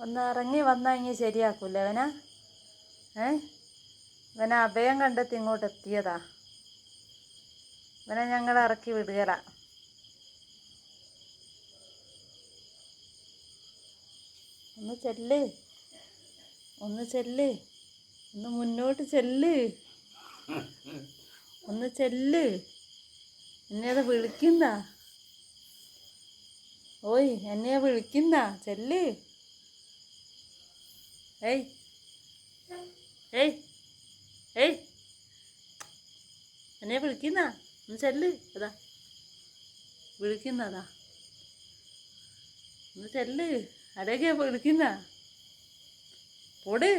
ഒന്ന് ഇറങ്ങി വന്നാൽ ഇങ്ങനെ ശരിയാക്കൂല അവനാ. ഇവനെ അഭയം കണ്ടെത്തി ഇങ്ങോട്ട് എത്തിയതാ. ഇവനെ ഞങ്ങൾ ഇറക്കി വിടുകല. ഒന്ന് ചെല്ല്, ഒന്ന് ചെല്ല്, ഒന്ന് മുന്നോട്ട് ചെല്ല്, ഒന്ന് ചെല്ല്. എന്നെ അത് വിളിക്കുന്ന. ഓയ് എന്നെ വിളിക്കുന്ന, ചെല്ല്. ഏയ് ഏയ് ഏയ് എന്നെ വിളിക്കുന്ന, ഒന്ന് ചെല്ല്. അതാ വിളിക്കുന്നതാ, ഒന്ന് ചെല്ല്. അടേക്കാ വിളിക്കുന്ന. പോട്.